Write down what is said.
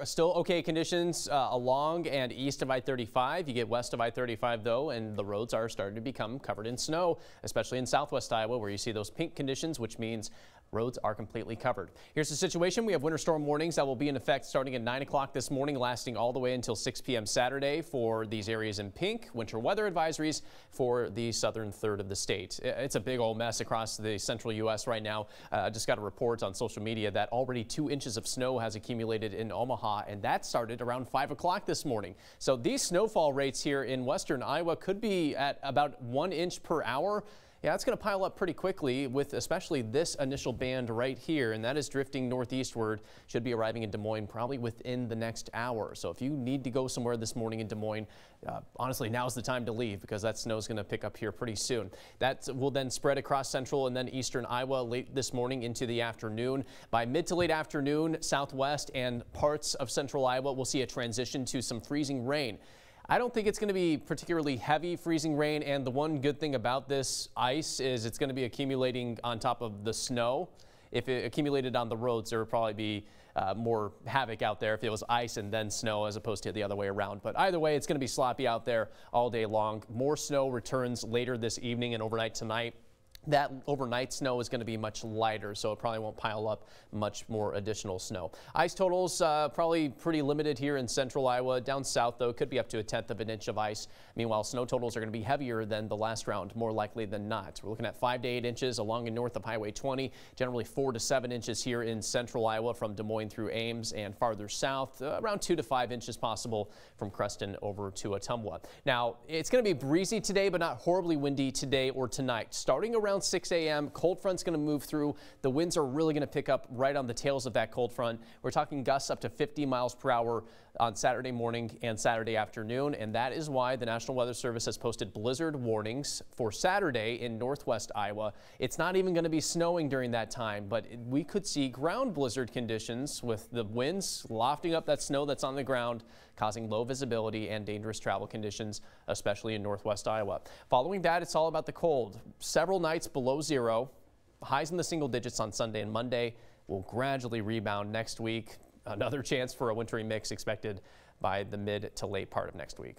Still okay conditions along and east of I-35. You get west of I-35 though, and the roads are starting to become covered in snow, especially in southwest Iowa where you see those pink conditions, which means roads are completely covered. Here's the situation. We have winter storm warnings that will be in effect starting at 9 o'clock this morning, lasting all the way until 6 p.m. Saturday for these areas in pink. Winter weather advisories for the southern third of the state. It's a big old mess across the central U.S. right now. Just got a report on social media that already 2 inches of snow has accumulated in Omaha, and that started around 5 o'clock this morning. So these snowfall rates here in western Iowa could be at about 1 inch per hour. Yeah, it's going to pile up pretty quickly with especially this initial band right here, and that is drifting northeastward. Should be arriving in Des Moines probably within the next hour. So if you need to go somewhere this morning in Des Moines, honestly, now's the time to leave because that snow is going to pick up here pretty soon. That will then spread across central and then eastern Iowa late this morning into the afternoon. By mid to late afternoon, southwest and parts of central Iowa will see a transition to some freezing rain. I don't think it's going to be particularly heavy freezing rain, and the one good thing about this ice is it's going to be accumulating on top of the snow. If it accumulated on the roads, there would probably be more havoc out there if it was ice and then snow as opposed to the other way around. But either way, it's going to be sloppy out there all day long. More snow returns later this evening and overnight tonight. That overnight snow is going to be much lighter, so it probably won't pile up much more additional snow. Ice totals probably pretty limited here in central Iowa. Down south, though, could be up to 1/10 of an inch of ice. Meanwhile, snow totals are going to be heavier than the last round, more likely than not. We're looking at 5 to 8 inches along and north of Highway 20, generally 4 to 7 inches here in central Iowa from Des Moines through Ames, and farther south, around 2 to 5 inches possible from Creston over to Ottumwa. Now, it's going to be breezy today, but not horribly windy today or tonight. Starting around 6 a.m., cold front's going to move through. The winds are really going to pick up right on the tails of that cold front. We're talking gusts up to 50 miles per hour on Saturday morning and Saturday afternoon, and that is why the National Weather Service has posted blizzard warnings for Saturday in northwest Iowa. It's not even going to be snowing during that time, but we could see ground blizzard conditions with the winds lofting up that snow that's on the ground, causing low visibility and dangerous travel conditions, especially in northwest Iowa. Following that, it's all about the cold. Several nights below zero, highs in the single digits on Sunday and Monday. Will gradually rebound next week. Another chance for a wintry mix expected by the mid to late part of next week.